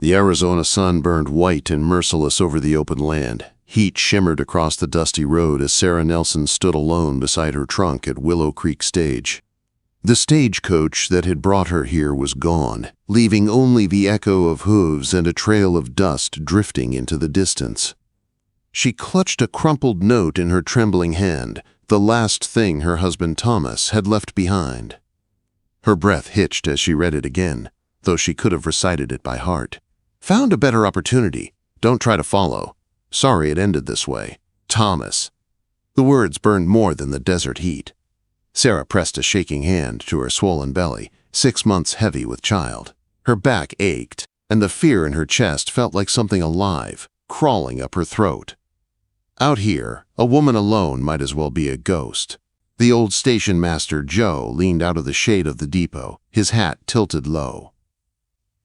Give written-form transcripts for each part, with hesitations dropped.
The Arizona sun burned white and merciless over the open land. Heat shimmered across the dusty road as Sarah Nelson stood alone beside her trunk at Willow Creek Stage. The stagecoach that had brought her here was gone, leaving only the echo of hooves and a trail of dust drifting into the distance. She clutched a crumpled note in her trembling hand, the last thing her husband Thomas had left behind. Her breath hitched as she read it again, though she could have recited it by heart. Found a better opportunity. Don't try to follow. Sorry it ended this way. Thomas. The words burned more than the desert heat. Sarah pressed a shaking hand to her swollen belly, 6 months heavy with child. Her back ached, and the fear in her chest felt like something alive, crawling up her throat. Out here, a woman alone might as well be a ghost. The old station master Joe leaned out of the shade of the depot, his hat tilted low.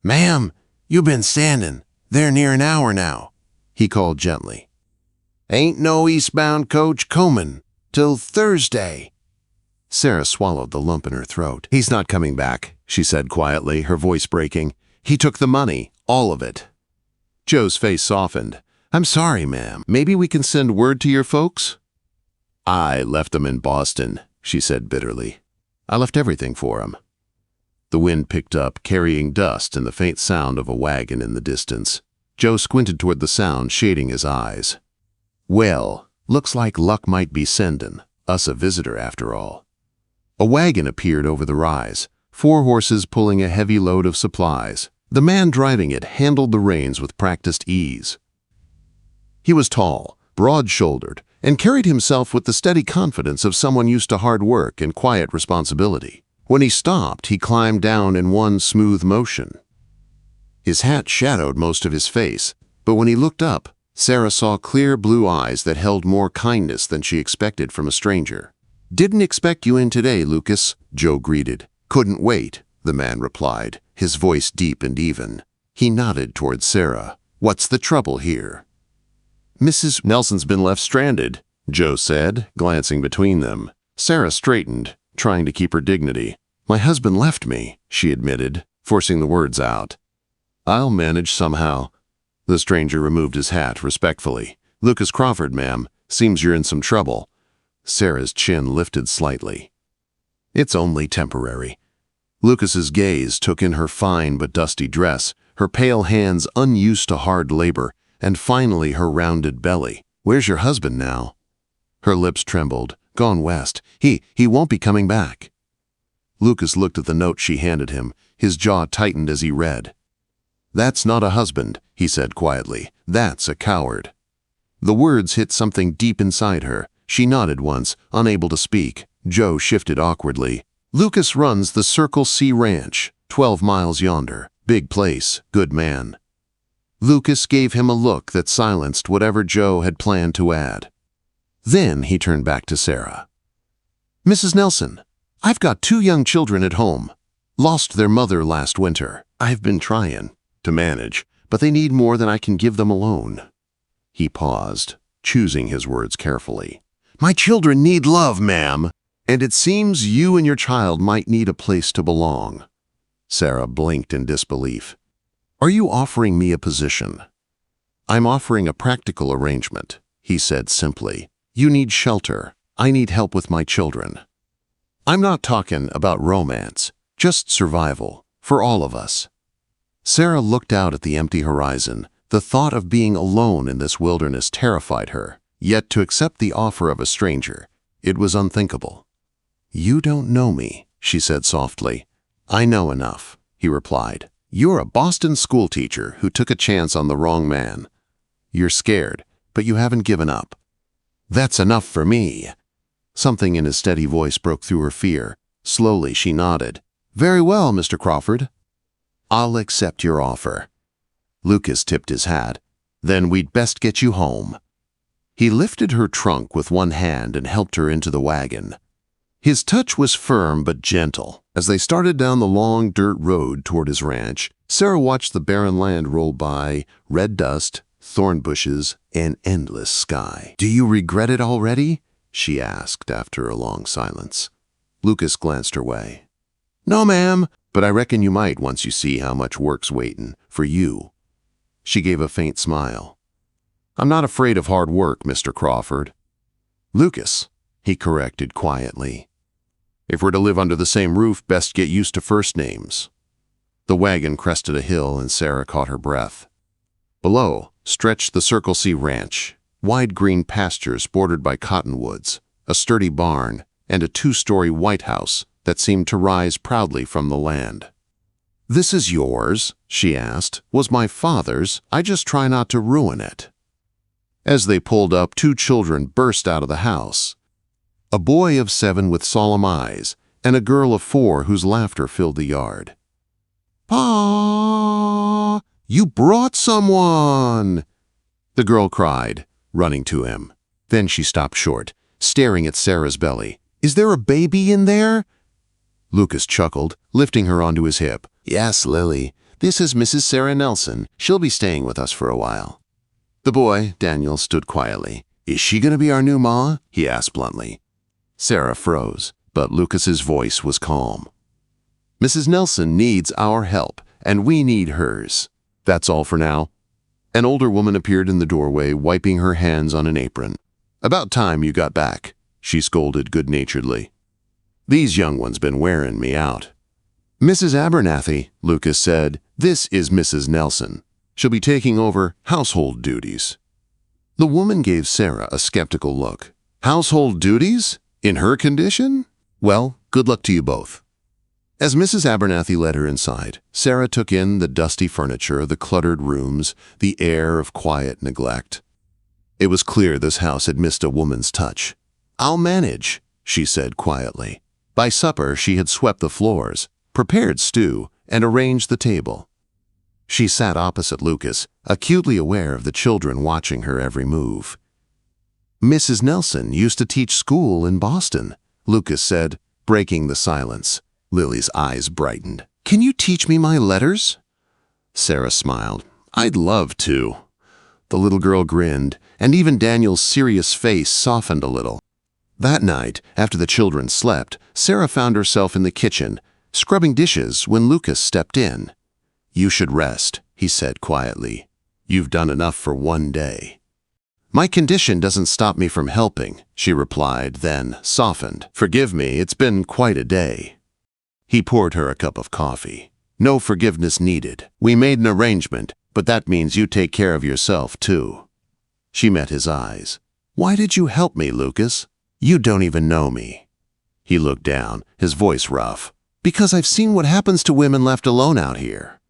"Ma'am, you been standing there near an hour now," he called gently. "Ain't no eastbound coach comin' till Thursday." Sarah swallowed the lump in her throat. "He's not coming back," she said quietly, her voice breaking. "He took the money, all of it." Joe's face softened. "I'm sorry, ma'am. Maybe we can send word to your folks?" "I left them in Boston," she said bitterly. "I left everything for 'em." The wind picked up, carrying dust and the faint sound of a wagon in the distance. Joe squinted toward the sound, shading his eyes. "Well, looks like luck might be sendin' us a visitor after all." A wagon appeared over the rise, 4 horses pulling a heavy load of supplies. The man driving it handled the reins with practiced ease. He was tall, broad-shouldered, and carried himself with the steady confidence of someone used to hard work and quiet responsibility. When he stopped, he climbed down in one smooth motion. His hat shadowed most of his face, but when he looked up, Sarah saw clear blue eyes that held more kindness than she expected from a stranger. "Didn't expect you in today, Lucas," Joe greeted. "Couldn't wait," the man replied, his voice deep and even. He nodded toward Sarah. "What's the trouble here?" "Mrs. Nelson's been left stranded," Joe said, glancing between them. Sarah straightened, trying to keep her dignity. "My husband left me," she admitted, forcing the words out. "I'll manage somehow." The stranger removed his hat respectfully. "Lucas Crawford, ma'am. Seems you're in some trouble." Sarah's chin lifted slightly. "It's only temporary." Lucas's gaze took in her fine but dusty dress, her pale hands unused to hard labor, and finally her rounded belly. "Where's your husband now?" Her lips trembled. "Gone west. He won't be coming back." Lucas looked at the note she handed him, his jaw tightened as he read. "That's not a husband," he said quietly. "That's a coward." The words hit something deep inside her. She nodded once, unable to speak. Joe shifted awkwardly. "Lucas runs the Circle C Ranch, 12 miles yonder. Big place, good man." Lucas gave him a look that silenced whatever Joe had planned to add. Then he turned back to Sarah. "Mrs. Nelson, I've got 2 young children at home. Lost their mother last winter. I've been trying to manage, but they need more than I can give them alone." He paused, choosing his words carefully. "My children need love, ma'am, and it seems you and your child might need a place to belong." Sarah blinked in disbelief. "Are you offering me a position?" "I'm offering a practical arrangement," he said simply. "You need shelter. I need help with my children. I'm not talking about romance, just survival, for all of us." Sarah looked out at the empty horizon. The thought of being alone in this wilderness terrified her, yet to accept the offer of a stranger, it was unthinkable. "You don't know me," she said softly. "I know enough," he replied. "You're a Boston schoolteacher who took a chance on the wrong man. You're scared, but you haven't given up. That's enough for me." Something in his steady voice broke through her fear. Slowly she nodded. "Very well, Mr. Crawford. I'll accept your offer." Lucas tipped his hat. "Then we'd best get you home." He lifted her trunk with one hand and helped her into the wagon. His touch was firm but gentle. As they started down the long dirt road toward his ranch, Sarah watched the barren land roll by, red dust, thorn bushes, and endless sky. "Do you regret it already?" she asked after a long silence. Lucas glanced her way. "No, ma'am, but I reckon you might once you see how much work's waitin' for you." She gave a faint smile. "I'm not afraid of hard work, Mr. Crawford." "Lucas," he corrected quietly. "If we're to live under the same roof, best get used to first names." The wagon crested a hill and Sarah caught her breath. Below stretched the Circle C Ranch, wide green pastures bordered by cottonwoods, a sturdy barn, and a two-story White House that seemed to rise proudly from the land. "This is yours?" she asked. "Was my father's? I just try not to ruin it." As they pulled up, two children burst out of the house. A boy of 7 with solemn eyes, and a girl of 4 whose laughter filled the yard. "Pa! You brought someone!" the girl cried, running to him. Then she stopped short, staring at Sarah's belly. "Is there a baby in there?" Lucas chuckled, lifting her onto his hip. "Yes, Lily. This is Mrs. Sarah Nelson. She'll be staying with us for a while." The boy, Daniel, stood quietly. "Is she going to be our new ma?" he asked bluntly. Sarah froze, but Lucas's voice was calm. "Mrs. Nelson needs our help, and we need hers. That's all for now." An older woman appeared in the doorway, wiping her hands on an apron. "About time you got back," she scolded good-naturedly. "These young ones been wearing me out." "Mrs. Abernathy," Lucas said, "this is Mrs. Nelson. She'll be taking over household duties." The woman gave Sarah a skeptical look. "Household duties? In her condition? Well, good luck to you both." As Mrs. Abernathy led her inside, Sarah took in the dusty furniture, the cluttered rooms, the air of quiet neglect. It was clear this house had missed a woman's touch. "I'll manage," she said quietly. By supper, she had swept the floors, prepared stew, and arranged the table. She sat opposite Lucas, acutely aware of the children watching her every move. "Mrs. Nelson used to teach school in Boston," Lucas said, breaking the silence. Lily's eyes brightened. "Can you teach me my letters?" Sarah smiled. "I'd love to." The little girl grinned, and even Daniel's serious face softened a little. That night, after the children slept, Sarah found herself in the kitchen, scrubbing dishes when Lucas stepped in. "You should rest," he said quietly. "You've done enough for one day." "My condition doesn't stop me from helping," she replied, then softened. "Forgive me, it's been quite a day." He poured her a cup of coffee. "No forgiveness needed. We made an arrangement, but that means you take care of yourself, too." She met his eyes. "Why did you help me, Lucas? You don't even know me." He looked down, his voice rough. "Because I've seen what happens to women left alone out here.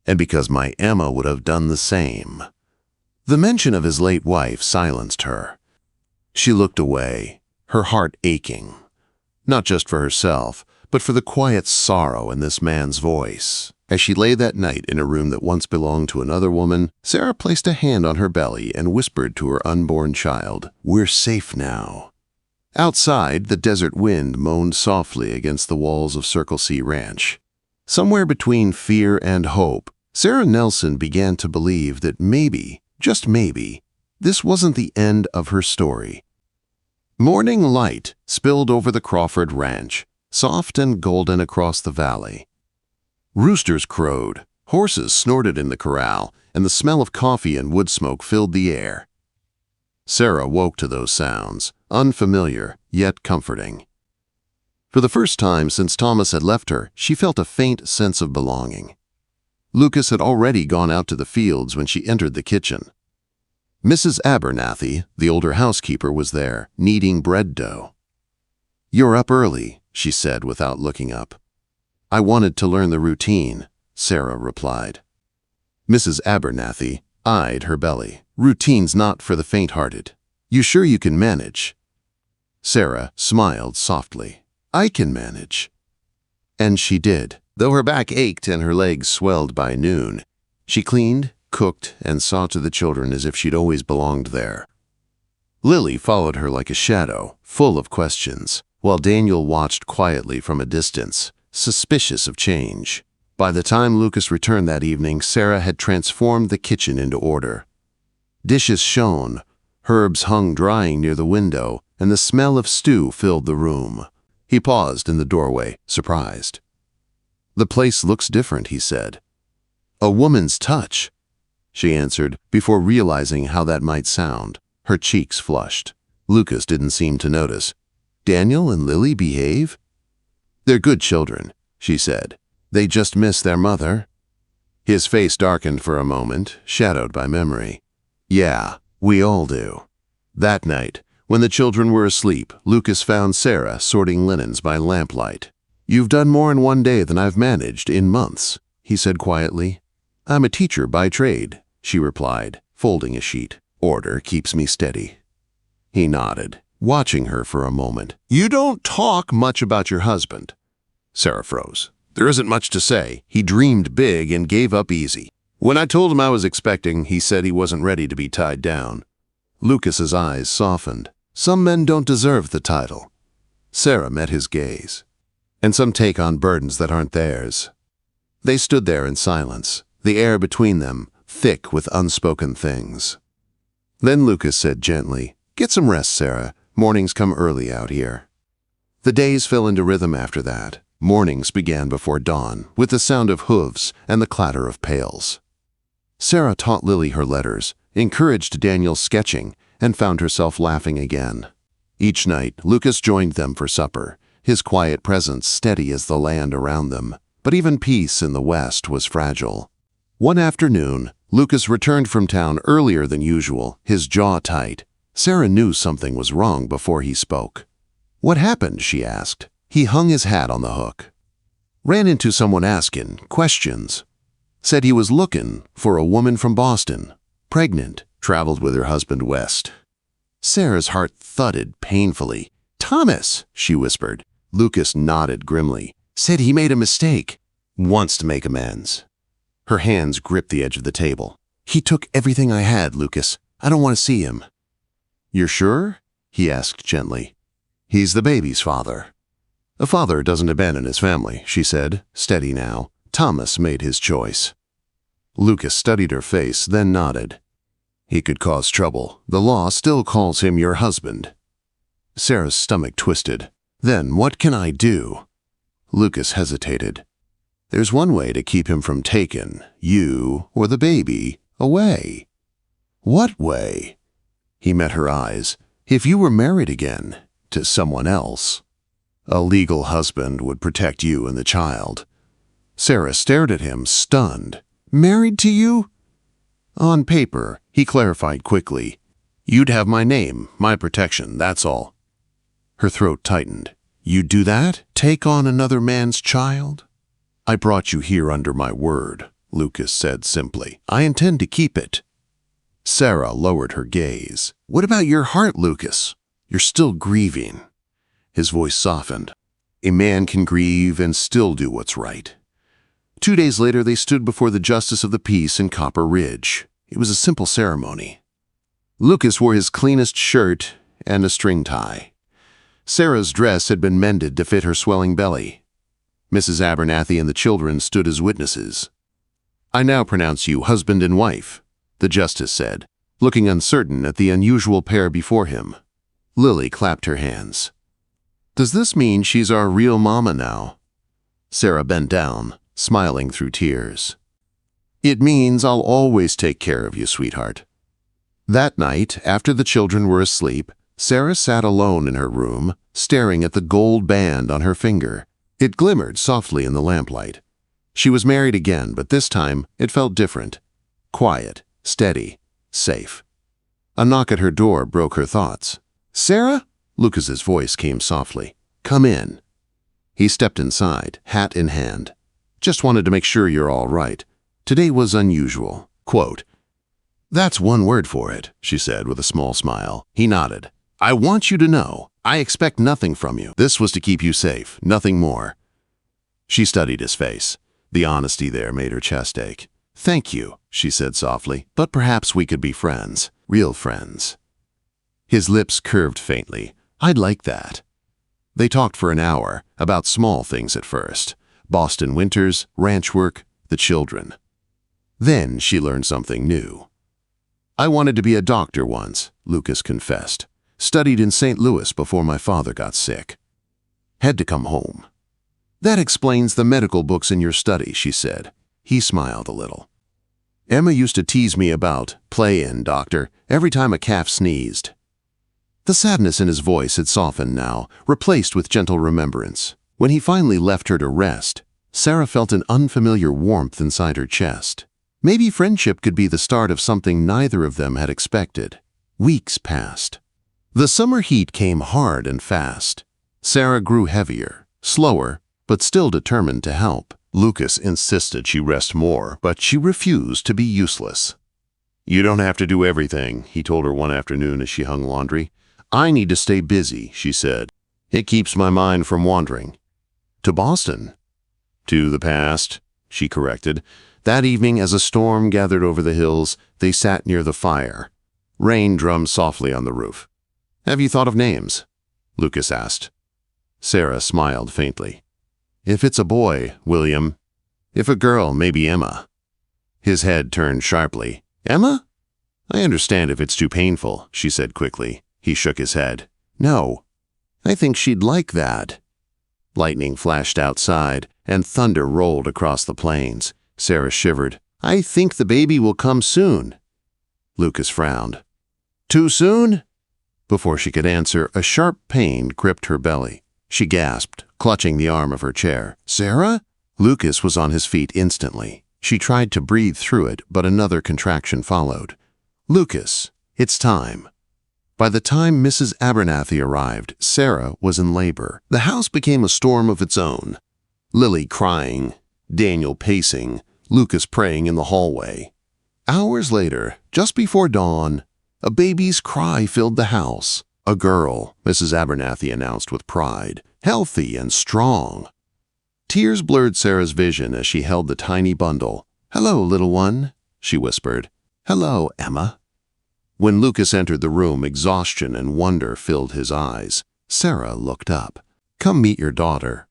And because my Emma would have done the same." The mention of his late wife silenced her. She looked away, her heart aching, not just for herself, but for the quiet sorrow in this man's voice. As she lay that night in a room that once belonged to another woman, Sarah placed a hand on her belly and whispered to her unborn child, "We're safe now." Outside, the desert wind moaned softly against the walls of Circle C Ranch. Somewhere between fear and hope, Sarah Nelson began to believe that maybe, just maybe, this wasn't the end of her story. Morning light spilled over the Crawford Ranch, soft and golden across the valley. Roosters crowed, horses snorted in the corral, and the smell of coffee and wood smoke filled the air. Sarah woke to those sounds, unfamiliar yet comforting. For the first time since Thomas had left her, she felt a faint sense of belonging. Lucas had already gone out to the fields when she entered the kitchen. Mrs. Abernathy, the older housekeeper, was there, kneading bread dough. "You're up early," she said without looking up. "I wanted to learn the routine," Sarah replied. Mrs. Abernathy eyed her belly. "Routine's not for the faint-hearted. You sure you can manage?" Sarah smiled softly. "I can manage." And she did. Though her back ached and her legs swelled by noon, she cleaned, cooked, and saw to the children as if she'd always belonged there. Lily followed her like a shadow, full of questions, while Daniel watched quietly from a distance, suspicious of change. By the time Lucas returned that evening, Sarah had transformed the kitchen into order. Dishes shone, herbs hung drying near the window, and the smell of stew filled the room. He paused in the doorway, surprised. "The place looks different," he said. "A woman's touch." she answered, before realizing how that might sound. Her cheeks flushed. Lucas didn't seem to notice. Daniel and Lily behave? They're good children, she said. They just miss their mother. His face darkened for a moment, shadowed by memory. Yeah, we all do. That night, when the children were asleep, Lucas found Sarah sorting linens by lamplight. You've done more in one day than I've managed in months, he said quietly. I'm a teacher by trade, she replied, folding a sheet. Order keeps me steady. He nodded, watching her for a moment. You don't talk much about your husband. Sarah froze. There isn't much to say. He dreamed big and gave up easy. When I told him I was expecting, he said he wasn't ready to be tied down. Lucas's eyes softened. Some men don't deserve the title. Sarah met his gaze. And some take on burdens that aren't theirs. They stood there in silence, the air between them thick with unspoken things. Then Lucas said gently, Get some rest, Sarah. Mornings come early out here. The days fell into rhythm after that. Mornings began before dawn, with the sound of hooves and the clatter of pails. Sarah taught Lily her letters, encouraged Daniel's sketching, and found herself laughing again. Each night, Lucas joined them for supper, his quiet presence steady as the land around them. But even peace in the West was fragile. One afternoon, Lucas returned from town earlier than usual, his jaw tight. Sarah knew something was wrong before he spoke. What happened? She asked. He hung his hat on the hook. Ran into someone asking questions. Said he was looking for a woman from Boston. Pregnant. Traveled with her husband west. Sarah's heart thudded painfully. Thomas, she whispered. Lucas nodded grimly. Said he made a mistake. Wants to make amends. Her hands gripped the edge of the table. He took everything I had, Lucas. I don't want to see him. You're sure? He asked gently. He's the baby's father. A father doesn't abandon his family, she said, steady now. Thomas made his choice. Lucas studied her face, then nodded. He could cause trouble. The law still calls him your husband. Sarah's stomach twisted. Then what can I do? Lucas hesitated. There's one way to keep him from taking you or the baby away. What way? He met her eyes. If you were married again to someone else, a legal husband would protect you and the child. Sarah stared at him, stunned. Married to you? On paper, he clarified quickly. You'd have my name, my protection, that's all. Her throat tightened. You'd do that? Take on another man's child? I brought you here under my word, Lucas said simply. I intend to keep it. Sarah lowered her gaze. What about your heart, Lucas? You're still grieving. His voice softened. A man can grieve and still do what's right. 2 days later, they stood before the Justice of the Peace in Copper Ridge. It was a simple ceremony. Lucas wore his cleanest shirt and a string tie. Sarah's dress had been mended to fit her swelling belly. Mrs. Abernathy and the children stood as witnesses. I now pronounce you husband and wife, the justice said, looking uncertain at the unusual pair before him. Lily clapped her hands. Does this mean she's our real mama now? Sarah bent down, smiling through tears. It means I'll always take care of you, sweetheart. That night, after the children were asleep, Sarah sat alone in her room, staring at the gold band on her finger. It glimmered softly in the lamplight. She was married again, but this time it felt different. Quiet, steady, safe. A knock at her door broke her thoughts. Sarah? Lucas's voice came softly. Come in. He stepped inside, hat in hand. Just wanted to make sure you're all right. Today was unusual. Quote, That's one word for it, she said with a small smile. He nodded. I want you to know, I expect nothing from you. This was to keep you safe, nothing more. She studied his face. The honesty there made her chest ache. Thank you, she said softly, but perhaps we could be friends, real friends. His lips curved faintly. I'd like that. They talked for an hour, about small things at first. Boston winters, ranch work, the children. Then she learned something new. I wanted to be a doctor once, Lucas confessed. Studied in St. Louis before my father got sick. Had to come home. That explains the medical books in your study, she said. He smiled a little. Emma used to tease me about play-in, doctor, every time a calf sneezed. The sadness in his voice had softened now, replaced with gentle remembrance. When he finally left her to rest, Sarah felt an unfamiliar warmth inside her chest. Maybe friendship could be the start of something neither of them had expected. Weeks passed. The summer heat came hard and fast. Sarah grew heavier, slower, but still determined to help. Lucas insisted she rest more, but she refused to be useless. "You don't have to do everything," he told her one afternoon as she hung laundry. "I need to stay busy," she said. "It keeps my mind from wandering." "To Boston?" "To the past," she corrected. That evening, as a storm gathered over the hills, they sat near the fire. Rain drummed softly on the roof. "Have you thought of names?" Lucas asked. Sarah smiled faintly. "If it's a boy, William. If a girl, maybe Emma." His head turned sharply. "Emma? I understand if it's too painful," she said quickly. He shook his head. "No, I think she'd like that." Lightning flashed outside, and thunder rolled across the plains. Sarah shivered. "I think the baby will come soon." Lucas frowned. "Too soon?" Before she could answer, a sharp pain gripped her belly. She gasped, clutching the arm of her chair. "Sarah?" Lucas was on his feet instantly. She tried to breathe through it, but another contraction followed. "Lucas, it's time." By the time Mrs. Abernathy arrived, Sarah was in labor. The house became a storm of its own. Lily crying, Daniel pacing, Lucas praying in the hallway. Hours later, just before dawn, a baby's cry filled the house. "A girl," Mrs. Abernathy announced with pride, "healthy and strong." Tears blurred Sarah's vision as she held the tiny bundle. "Hello, little one," she whispered. "Hello, Emma." When Lucas entered the room, exhaustion and wonder filled his eyes. Sarah looked up. "Come meet your daughter."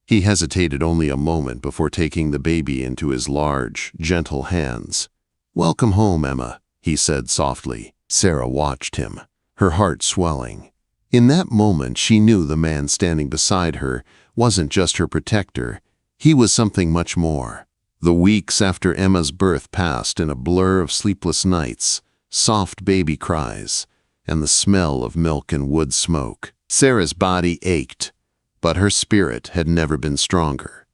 He hesitated only a moment before taking the baby into his large, gentle hands. "Welcome home, Emma," he said softly. Sarah watched him, her heart swelling. In that moment, she knew the man standing beside her wasn't just her protector. He was something much more. The weeks after Emma's birth passed in a blur of sleepless nights, soft baby cries, and the smell of milk and wood smoke. Sarah's body ached, but her spirit had never been stronger.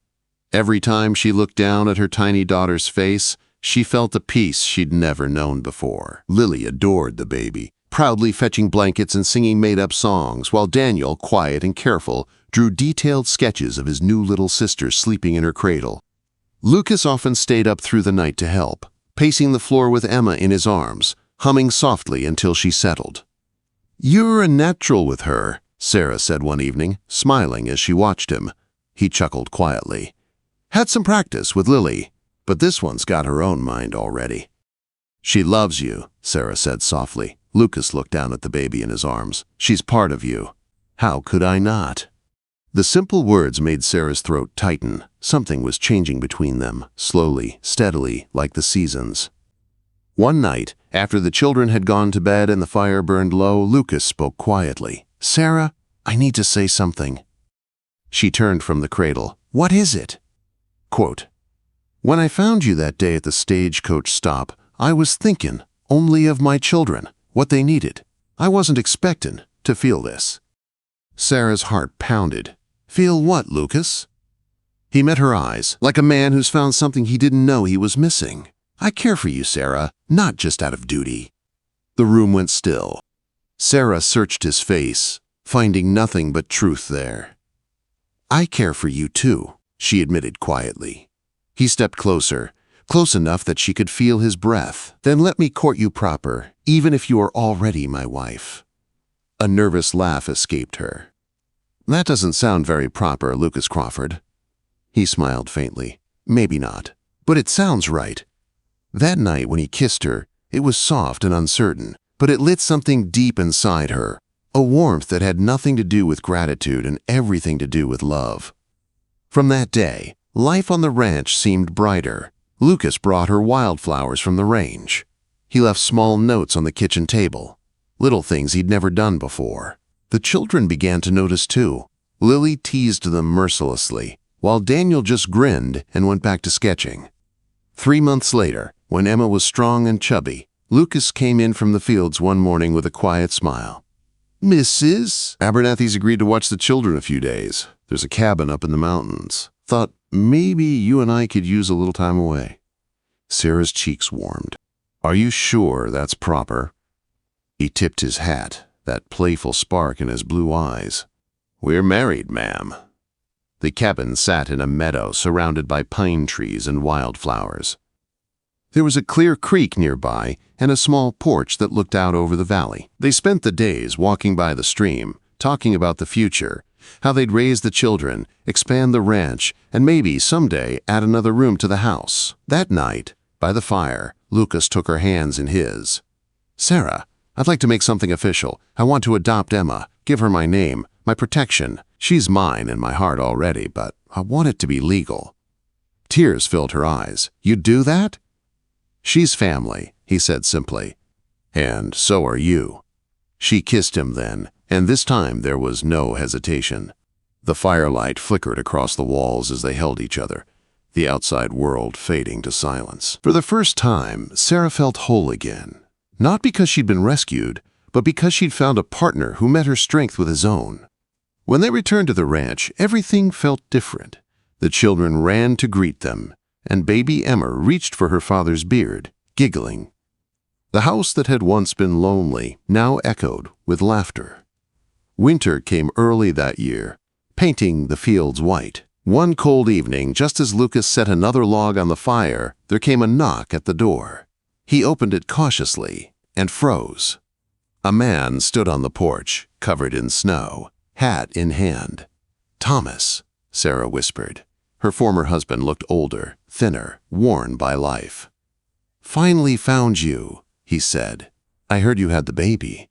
Every time she looked down at her tiny daughter's face, she felt a peace she'd never known before. Lily adored the baby, proudly fetching blankets and singing made-up songs, while Daniel, quiet and careful, drew detailed sketches of his new little sister sleeping in her cradle. Lucas often stayed up through the night to help, pacing the floor with Emma in his arms, humming softly until she settled. "You're a natural with her," Sarah said one evening, smiling as she watched him. He chuckled quietly. "Had some practice with Lily, but this one's got her own mind already." "She loves you," Sarah said softly. Lucas looked down at the baby in his arms. "She's part of you. How could I not?" The simple words made Sarah's throat tighten. Something was changing between them, slowly, steadily, like the seasons. One night, after the children had gone to bed and the fire burned low, Lucas spoke quietly. "Sarah, I need to say something." She turned from the cradle. "What is it?" Quote, "When I found you that day at the Stagecoach stop, I was thinking only of my children, what they needed. I wasn't expecting to feel this." Sarah's heart pounded. "Feel what, Lucas?" He met her eyes, like a man who's found something he didn't know he was missing. "I care for you, Sarah, not just out of duty." The room went still. Sarah searched his face, finding nothing but truth there. "I care for you too," she admitted quietly. He stepped closer, close enough that she could feel his breath. "Then let me court you proper, even if you are already my wife." A nervous laugh escaped her. "That doesn't sound very proper, Lucas Crawford." He smiled faintly. "Maybe not, but it sounds right." That night when he kissed her, it was soft and uncertain, but it lit something deep inside her, a warmth that had nothing to do with gratitude and everything to do with love. From that day, life on the ranch seemed brighter. Lucas brought her wildflowers from the range. He left small notes on the kitchen table, little things he'd never done before. The children began to notice too. Lily teased them mercilessly, while Daniel just grinned and went back to sketching. 3 months later, when Emma was strong and chubby, Lucas came in from the fields one morning with a quiet smile. "Mrs. Abernathy's agreed to watch the children a few days. There's a cabin up in the mountains. Thought maybe you and I could use a little time away." Sarah's cheeks warmed. "Are you sure that's proper?" He tipped his hat, that playful spark in his blue eyes. "We're married, ma'am." The cabin sat in a meadow surrounded by pine trees and wildflowers. There was a clear creek nearby and a small porch that looked out over the valley. They spent the days walking by the stream, talking about the future, how they'd raise the children, expand the ranch, and maybe someday add another room to the house. That night, by the fire, Lucas took her hands in his. "Sarah, I'd like to make something official. I want to adopt Emma, give her my name, my protection. She's mine in my heart already, but I want it to be legal." Tears filled her eyes. "You'd do that?" "She's family," he said simply. "And so are you." She kissed him then, and this time there was no hesitation. The firelight flickered across the walls as they held each other, the outside world fading to silence. For the first time, Sarah felt whole again. Not because she'd been rescued, but because she'd found a partner who met her strength with his own. When they returned to the ranch, everything felt different. The children ran to greet them, and baby Emma reached for her father's beard, giggling. The house that had once been lonely now echoed with laughter. Winter came early that year, painting the fields white. One cold evening, just as Lucas set another log on the fire, there came a knock at the door. He opened it cautiously and froze. A man stood on the porch, covered in snow, hat in hand. "Thomas," Sarah whispered. Her former husband looked older, thinner, worn by life. "Finally found you," he said. "I heard you had the baby."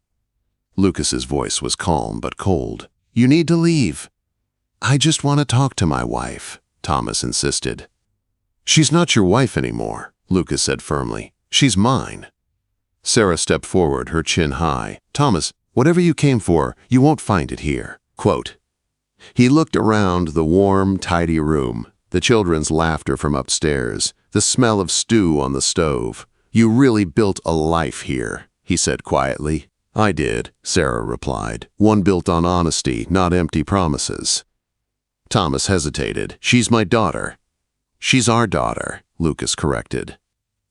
Lucas's voice was calm but cold. "You need to leave." "I just want to talk to my wife," Thomas insisted. "She's not your wife anymore," Lucas said firmly. "She's mine." Sarah stepped forward, her chin high. "Thomas, whatever you came for, you won't find it here." Quote. He looked around the warm, tidy room, the children's laughter from upstairs, the smell of stew on the stove. "You really built a life here," he said quietly. "I did," Sarah replied. "One built on honesty, not empty promises." Thomas hesitated. "She's my daughter." "She's our daughter," Lucas corrected.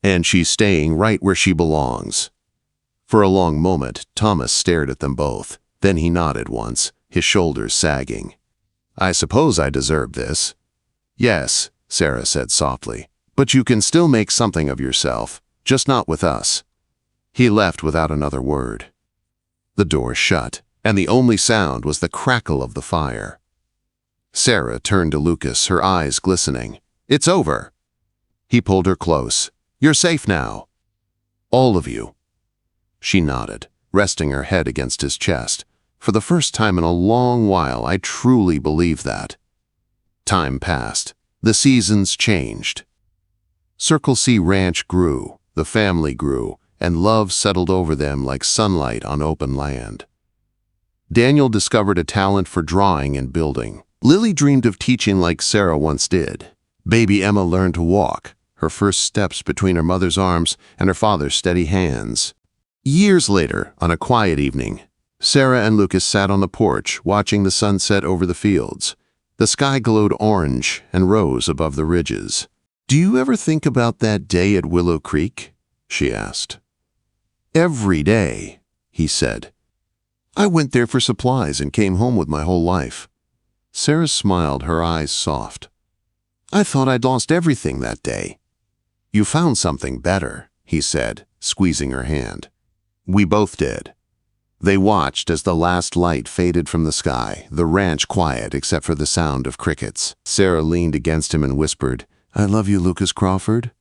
"And she's staying right where she belongs." For a long moment, Thomas stared at them both. Then he nodded once, his shoulders sagging. "I suppose I deserve this." "Yes," Sarah said softly. "But you can still make something of yourself, just not with us." He left without another word. The door shut, and the only sound was the crackle of the fire. Sarah turned to Lucas, her eyes glistening. "It's over." He pulled her close. "You're safe now. All of you." She nodded, resting her head against his chest. "For the first time in a long while, I truly believe that." Time passed. The seasons changed. Circle C Ranch grew, the family grew, and love settled over them like sunlight on open land. Daniel discovered a talent for drawing and building. Lily dreamed of teaching like Sarah once did. Baby Emma learned to walk, her first steps between her mother's arms and her father's steady hands. Years later, on a quiet evening, Sarah and Lucas sat on the porch watching the sunset over the fields. The sky glowed orange and rose above the ridges. "Do you ever think about that day at Willow Creek?" she asked. "Every day," he said. "I went there for supplies and came home with my whole life." Sarah smiled, her eyes soft. "I thought I'd lost everything that day." "You found something better," he said, squeezing her hand. "We both did." They watched as the last light faded from the sky, the ranch quiet except for the sound of crickets. Sarah leaned against him and whispered, "I love you, Lucas Crawford."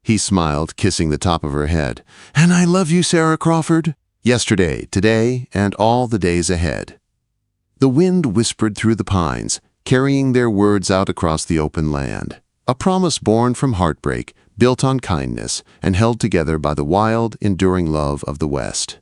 He smiled, kissing the top of her head. "And I love you, Sarah Crawford." Yesterday, today, and all the days ahead. The wind whispered through the pines, carrying their words out across the open land. A promise born from heartbreak, built on kindness, and held together by the wild, enduring love of the West.